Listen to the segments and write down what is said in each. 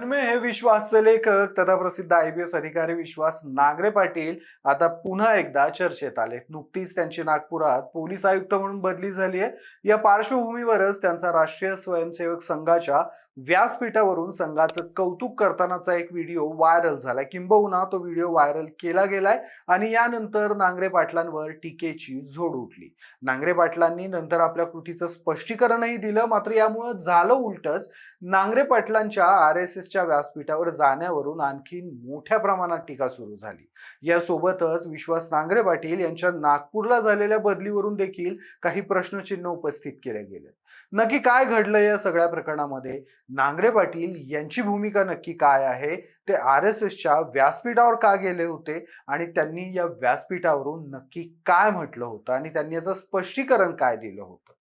में हे विश्वासचे लेखक तथा प्रसिद्ध IPS अधिकारी विश्वास नांगरे पाटील आता पुन्हा एकदा चर्चेत आलेत. नुकतीच त्यांची नागपुरात पोलीस आयुक्त म्हणून बदली झाली आहे. या पार्श्वभूमीवरच त्यांचा राष्ट्रीय स्वयंसेवक संघाच्या व्यासपीठावरून संघाचं कौतुक करतानाचा एक व्हिडिओ व्हायरल झालाय. किंबहुना तो व्हिडिओ व्हायरल केला गेलाय आणि यानंतर नांगरे पाटलांवर टीकेची झोड उठली. नांगरे पाटलांनी नंतर आपल्या कृतीचं स्पष्टीकरणही दिलं. मात्र यामुळे झालं उलटच. नांगरे पाटलांच्या RSSच्या व्यासपीठावर जाण्यावरून आणखी मोठ्या प्रमाणात टीका सुरू झाली. यासोबतच विश्वास नांगरे पाटील यांच्या नागपूरला झालेल्या बदलीवरून देखील काही प्रश्नचिन्ह उपस्थित केले गेले. नक्की काय घडलं या सगळ्या प्रकरणामध्ये? नांगरे पाटील यांची भूमिका नक्की काय आहे? ते RSSच्या व्यासपीठावर का गेले होते आणि त्यांनी या व्यासपीठावरून नक्की काय म्हटलं होतं आणि त्यांनी याचं स्पष्टीकरण काय दिलं होतं?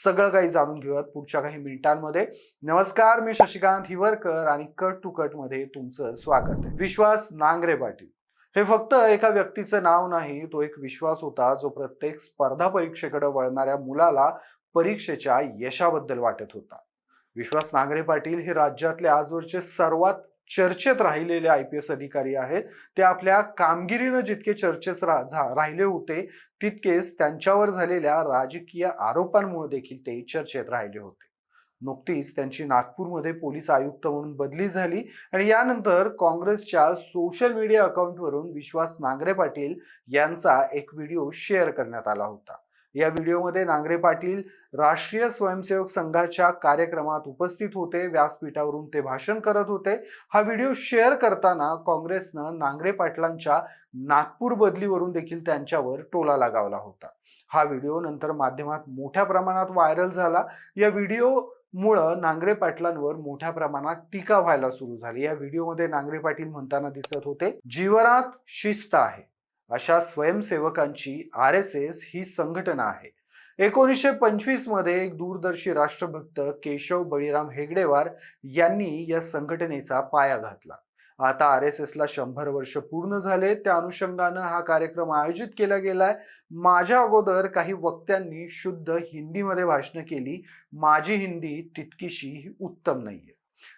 सगळं काही जाणून घेऊयात पुढच्या काही मिनिटांमध्ये. नमस्कार, मी शशिकांत हिवरकर आणि कट टू कट मध्ये तुमचं स्वागत आहे. विश्वास नांगरे पाटील हे फक्त एका व्यक्तीचं नाव नाही, तो एक विश्वास होता जो प्रत्येक स्पर्धा परीक्षेकडे वळणाऱ्या मुलाला परीक्षेच्या यशाबद्दल वाटत होता. विश्वास नांगरे पाटील हे राज्यातले आजवरचे सर्वात चर्चेत राहिलेले IPS अधिकारी आहेत. ते आपल्या कामगिरीनं जितके चर्चेत राहिले होते, तितकेच त्यांच्यावर झालेल्या राजकीय आरोपांमुळे देखील ते चर्चेत राहिले होते. नुकतीच त्यांची नागपूरमध्ये पोलीस आयुक्त म्हणून बदली झाली आणि यानंतर काँग्रेसच्या सोशल मीडिया अकाउंटवरून विश्वास नांगरे पाटील यांचा एक व्हिडिओ शेअर करण्यात आला होता. या व्हिडिओमध्ये नांगरे पाटील राष्ट्रीय स्वयंसेवक संघाच्या कार्यक्रमात उपस्थित होते. व्यासपीठावरून ते भाषण करत होते. हा व्हिडिओ शेअर करताना काँग्रेसनं नांगरे पाटलांच्या नागपूर बदलीवरून देखील त्यांच्यावर टोला लगावला होता. हा व्हिडिओ नंतर माध्यमात मोठ्या प्रमाणात व्हायरल झाला. या व्हिडिओमुळं नांगरे पाटलांवर मोठ्या प्रमाणात टीका व्हायला सुरू झाली. या व्हिडिओमध्ये नांगरे पाटील म्हणताना दिसत होते, जीवनात शिस्त आहे अशा स्वयंसेवकांची RSS ही संघटना आहे. 1925 मध्ये एक दूरदर्शी राष्ट्रभक्त केशव बळीराम हेगडेवार यांनी या संघटनेचा पाया घातला. आता RSSला 100 वर्ष पूर्ण झाले. त्या अनुषंगानं हा कार्यक्रम आयोजित केला गेलाय. माझ्या अगोदर काही वक्त्यांनी शुद्ध हिंदीमध्ये भाषणं केली. माझी हिंदी तितकीशी उत्तम नाहीये.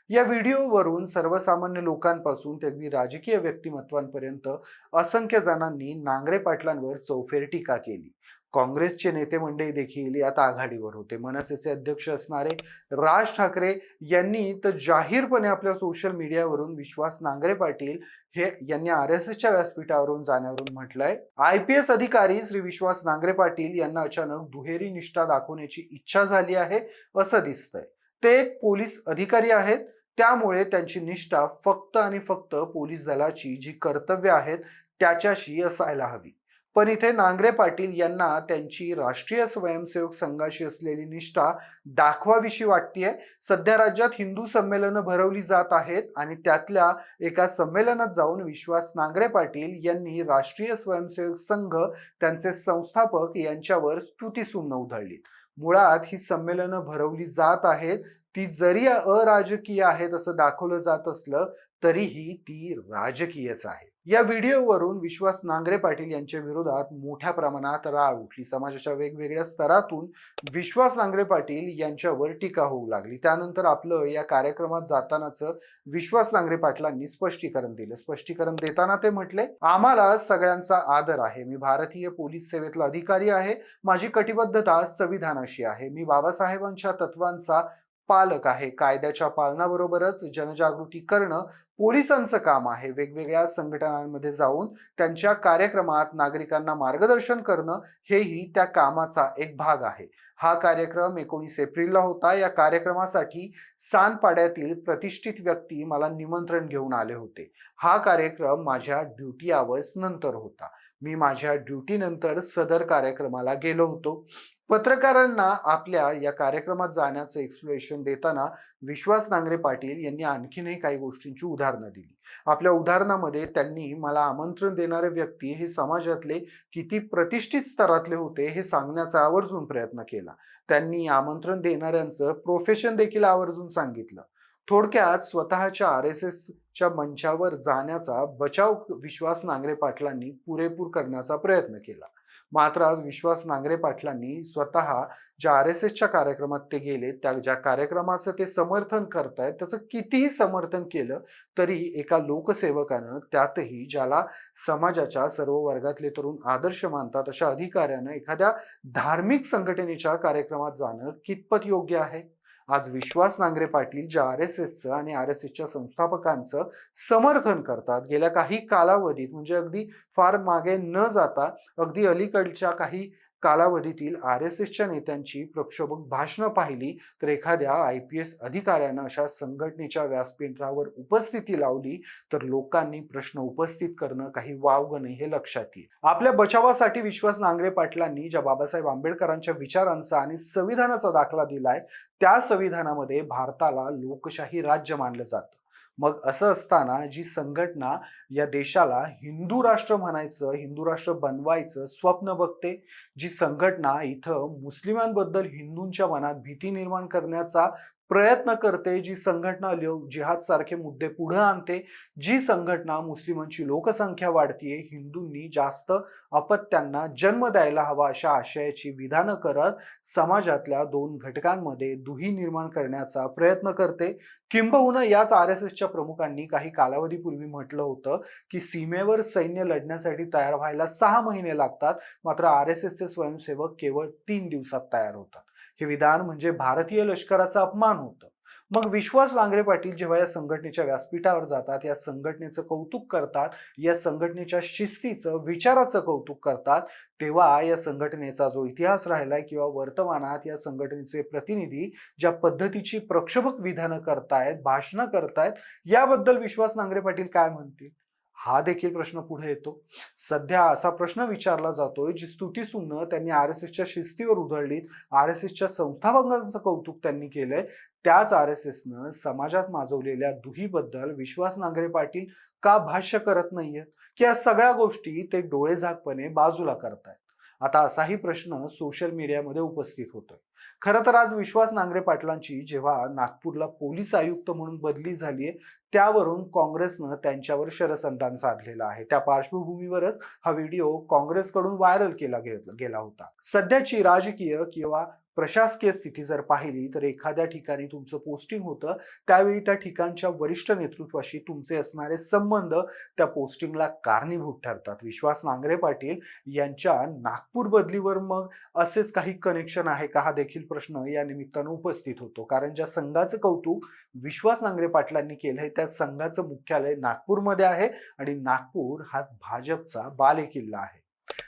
या व्हिडिओवरून सर्वसामान्य लोकांपासून ते अगदी राजकीय व्यक्तिमत्वांपर्यंत असंख्य जणांनी नांगरे पाटलांवर चौफेर टीका केली. काँग्रेसचे नेते मंडळी देखील यात आघाडीवर होते. मनसेचे अध्यक्ष असणारे राज ठाकरे यांनी तर जाहीरपणे आपल्या सोशल मीडियावरून विश्वास नांगरे पाटील हे यांनी RSSच्या व्यासपीठावरून जाण्यावरून म्हटलंय, IPS अधिकारी श्री विश्वास नांगरे पाटील यांना अचानक दुहेरी निष्ठा दाखवण्याची इच्छा झाली आहे असं दिसतंय. ते एक पोलीस अधिकारी आहेत, त्यामुळे त्यांची निष्ठा फक्त आणि फक्त पोलीस दलाची जी कर्तव्य आहेत त्याच्याशी असायला हवी. पण इथे नांगरे पाटील यांना त्यांची राष्ट्रीय स्वयंसेवक संघाशी असलेली निष्ठा दाखवावीशी वाटतेय. सध्या राज्यात हिंदू संमेलनं भरवली जात आहेत आणि त्यातल्या एका संमेलनात जाऊन विश्वास नांगरे पाटील यांनी राष्ट्रीय स्वयंसेवक संघ त्यांचे संस्थापक यांच्यावर स्तुतीसुमनं उधळली. मुळात ही संमेलनं भरवली जात आहेत, ती जरी अराजकीय आहेत असं दाखवलं जात असलं तरीही ती राजकीयच आहे. या व्हिडिओवरून विश्वास नांगरे पाटील यांच्या विरोधात मोठ्या प्रमाणात राळ उठली. समाजाच्या वेगवेगळ्या स्तरातून विश्वास नांगरे पाटील यांच्यावर टीका होऊ लागली. त्यानंतर आपलं या कार्यक्रमात जातानाचं विश्वास नांगरे पाटलांनी स्पष्टीकरण दिलं. स्पष्टीकरण देताना ते म्हटले, आम्हाला सगळ्यांचा आदर आहे. मी भारतीय पोलीस सेवेतला अधिकारी आहे. माझी कटिबद्धता संविधानाशी आहे. मी बाबासाहेबांच्या तत्वांचा पालक आहे. कायद्याच्या पालनाबरोबरच जनजागृती करणं पोलिसांचं काम आहे. वेगवेगळ्या संघटनांमध्ये जाऊन त्यांच्या कार्यक्रमात नागरिकांना मार्गदर्शन करणं हेही त्या कामाचा एक भाग आहे. हा कार्यक्रम 19 एप्रिलला होता. या कार्यक्रमासाठी सानपाड्यातील प्रतिष्ठित व्यक्ती मला निमंत्रण घेऊन आले होते. हा कार्यक्रम माझ्या ड्युटी आवर्स नंतर होता. मी माझ्या ड्युटी नंतर सदर कार्यक्रमाला गेलो होतो. पत्रकारांना आपल्या या कार्यक्रमात जाण्याचं एक्सप्लेनेशन देताना विश्वास नांगरे पाटील यांनी आणखीनही काही गोष्टींची उदाहरणं दिली. आपल्या उदाहरणामध्ये त्यांनी मला आमंत्रण देणारे व्यक्ती हे समाजातले किती प्रतिष्ठित स्तरातले होते हे सांगण्याचा आवर्जून प्रयत्न केला. त्यांनी आमंत्रण देणाऱ्यांचं प्रोफेशन देखील आवर्जून सांगितलं. थोडक्यात स्वतःच्या RSSच्या मंचावर जाण्याचा बचाव विश्वास नांगरे पाटलांनी पुरेपूर करण्याचा प्रयत्न केला. मात्र आज विश्वास नांगरे पाटलांनी स्वतः ज्या RSSच्या कार्यक्रमात ते गेले, त्या ज्या कार्यक्रमाचं ते समर्थन करतायत, त्याचं कितीही समर्थन केलं तरी एका लोकसेवकानं, त्यातही ज्याला समाजाच्या सर्व वर्गातले तरुण आदर्श मानतात अशा अधिकाऱ्यानं एखाद्या धार्मिक संघटनेच्या कार्यक्रमात जाणं कितपत योग्य आहे? आज विश्वास नांगरे पाटील ज्या RSSचं आणि RSSच्या संस्थापकांचं समर्थन करतात, गेल्या काही कालावधीत म्हणजे अगदी फार मागे न जाता अगदी अलीकडच्या काही कालावधीतील RSSच्या नेत्यांची प्रक्षोभक भाषणं पाहिली तर एखाद्या IPS अधिकाऱ्यानं अशा संघटनेच्या व्यासपीठावर उपस्थिती लावली तर लोकांनी प्रश्न उपस्थित करणं काही वावगं नाही हे लक्षात येईल. आपल्या बचावासाठी विश्वास नांगरे पाटलांनी ज्या बाबासाहेब आंबेडकरांच्या विचारांचा आणि संविधानाचा दाखला दिलाय, त्या संविधानामध्ये भारताला लोकशाही राज्य मानलं जातं. मग असं असताना जी संघटना या देशाला हिंदू राष्ट्र म्हणायचं, हिंदू राष्ट्र बनवायचं स्वप्न बघते, जी संघटना इथं मुस्लिमांबद्दल हिंदूंच्या मनात भीती निर्माण करण्याचा प्रयत्न करते, जी संघटना जिहाद सारखे मुद्दे पुढे आणते, जी संघटना मुस्लिमांची लोकसंख्या वाढतीये, हिंदूंनी जास्त अपत्यांना जन्म द्यायला हवा अशा आशयाची विधानं करत समाजातल्या दोन घटकांमध्ये दुही निर्माण करण्याचा प्रयत्न करते. किंबहुना याच RSSच्या प्रमुखांनी काही कालावधीपूर्वी म्हटलं होतं की सीमेवर सैन्य लढण्यासाठी तयार व्हायला 6 महिने लागतात, मात्र RSSचे स्वयंसेवक केवळ 3 दिवसात तयार होतात. हे विधान म्हणजे भारतीय लष्कराचा अपमान होतं. मग विश्वास नांगरे पाटील जेव्हा या संघटनेच्या व्यासपीठावर जातात, या संघटनेचं कौतुक करतात, या संघटनेच्या शिस्तीचं, विचाराचं कौतुक करतात, तेव्हा या संघटनेचा जो इतिहास राहिलाय किंवा वर्तमानात या संघटनेचे प्रतिनिधी ज्या पद्धतीची प्रक्षोभक विधानं करतायत, भाषणं करतायत, याबद्दल विश्वास नांगरे पाटील काय म्हणतील? हा देखील प्रश्न पुढे येतो. सध्या असा प्रश्न विचारला जातोय, जी स्तुतीसुमनं त्यांनी RSSच्या शिस्तीवर उधळली, RSSच्या संस्थापकांचं कौतुक त्यांनी केलंय, त्याच RSSनं समाजात माजवलेल्या दुहीबद्दल विश्वास नांगरे पाटील का भाष्य करत नाहीयेत? की या सगळ्या गोष्टी ते डोळेझाकपणे बाजूला करतायत? आता असाही प्रश्न सोशल मीडियामध्ये उपस्थित होतोय. खरं तर आज विश्वास नांगरे पाटलांची जेव्हा नागपूरला पोलीस आयुक्त म्हणून बदली झालीय, त्यावरून काँग्रेसनं त्यांच्यावर शरसंधान साधलेलं आहे. त्या पार्श्वभूमीवरच हा व्हिडिओ काँग्रेसकडून व्हायरल केला गेला होता. सध्याची राजकीय किंवा प्रशासकीय स्थिती जर पाहिली तर एखाद्या ठिकाणी तुमचं पोस्टिंग होतं, त्यावेळी त्या ठिकाणच्या वरिष्ठ नेतृत्वाशी तुमचे असणारे संबंध त्या पोस्टिंगला कारणीभूत ठरतात. विश्वास नांगरे पाटील यांच्या नागपूर बदलीवर मग असेच काही कनेक्शन आहे का, हा देखील प्रश्न या निमित्तानं उपस्थित होतो. कारण ज्या संघाचं कौतुक विश्वास नांगरे पाटलांनी केलंय, त्या संघाचं मुख्यालय नागपूरमध्ये आहे आणि नागपूर हा भाजपचा बालेकिल्ला आहे.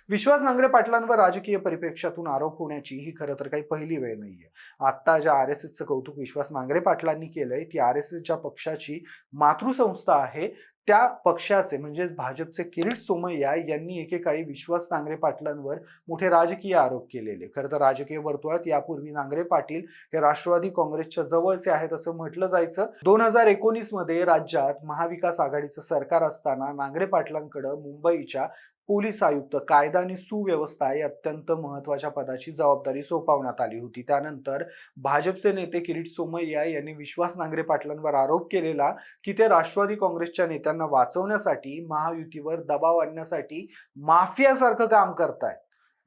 विश्वास नांगरे पाटलांवर राजकीय परिप्रेक्ष्यातून आरोप होण्याची ही खरं तर काही पहिली वेळ नाहीये. आता ज्या RSSचं कौतुक विश्वास नांगरे पाटलांनी केलंय, ती RSS ज्या पक्षाची मातृसंस्था आहे, त्या पक्षाचे म्हणजेच भाजपचे किरीट सोमय्या यांनी एकेकाळी विश्वास नांगरे पाटलांवर मोठे राजकीय आरोप केलेले. खरं तर राजकीय वर्तुळात यापूर्वी नांगरे पाटील हे राष्ट्रवादी काँग्रेसच्या जवळचे आहेत असं म्हटलं जायचं. 2019 मध्ये राज्यात महाविकास आघाडीचं सरकार असताना नांगरे पाटलांकडे मुंबईच्या पोलीस आयुक्त, कायदा आणि सुव्यवस्था या अत्यंत महत्वाच्या पदाची जबाबदारी सोपवण्यात आली होती. त्यानंतर भाजपचे नेते किरीट सोमय्या यांनी विश्वास नांगरे पाटलांवर आरोप केलेला की ते राष्ट्रवादी काँग्रेसच्या नेत्यांना वाचवण्यासाठी, महायुतीवर दबाव आणण्यासाठी माफियासारखं काम करतायत.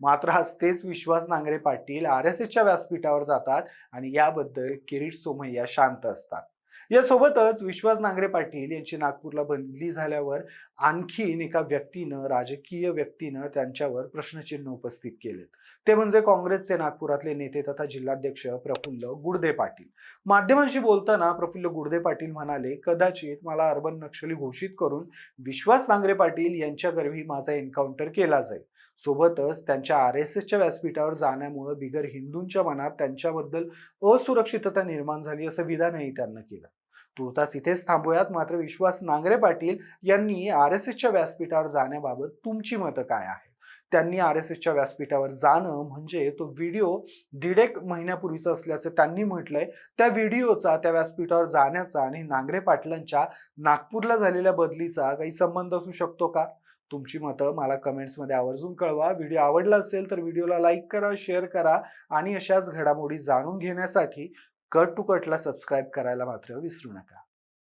मात्र आज तेच विश्वास नांगरे पाटील RSSच्या व्यासपीठावर जातात आणि याबद्दल किरीट सोमय्या शांत असतात. यासोबतच विश्वास नांगरे पाटील यांची नागपूरला बदली झाल्यावर आणखीन एका व्यक्तीनं, राजकीय व्यक्तीनं त्यांच्यावर प्रश्नचिन्ह उपस्थित केलेत. ते म्हणजे काँग्रेसचे नागपुरातले नेते तथा जिल्हाध्यक्ष प्रफुल्ल गुडदे पाटील. माध्यमांशी बोलताना प्रफुल्ल गुडदे पाटील म्हणाले, कदाचित मला अर्बन नक्षली घोषित करून विश्वास नांगरे पाटील यांच्या गर्भी माझा एन्काउंटर केला जाईल. सोबतच त्यांच्या RSSच्या व्यासपीठावर जाण्यामुळे बिगर हिंदूंच्या मनात त्यांच्याबद्दल असुरक्षितता निर्माण झाली असं विधानही त्यांना केलं. तुर्तास इथेच थांबूयात. मात्र विश्वास नांगरे पाटील यांनी RSSच्या व्यासपीठावर जाण्याबाबत तुमची मतं काय आहे? त्यांनी RSSच्या व्यासपीठावर जाणं म्हणजे तो व्हिडिओ 1.5 महिन्यापूर्वीचा असल्याचं त्यांनी म्हटलंय. त्या व्हिडिओचा, त्या व्यासपीठावर जाण्याचा आणि नांगरे पाटलांच्या नागपूरला झालेल्या बदलीचा काही संबंध असू शकतो का? तुमची मतं मला कमेंट्समध्ये आवर्जून कळवा. व्हिडिओ आवडला असेल तर व्हिडिओला लाईक करा, शेअर करा आणि अशाच घडामोडी जाणून घेण्यासाठी कट टू कटला सबस्क्राईब करायला मात्र विसरू नका.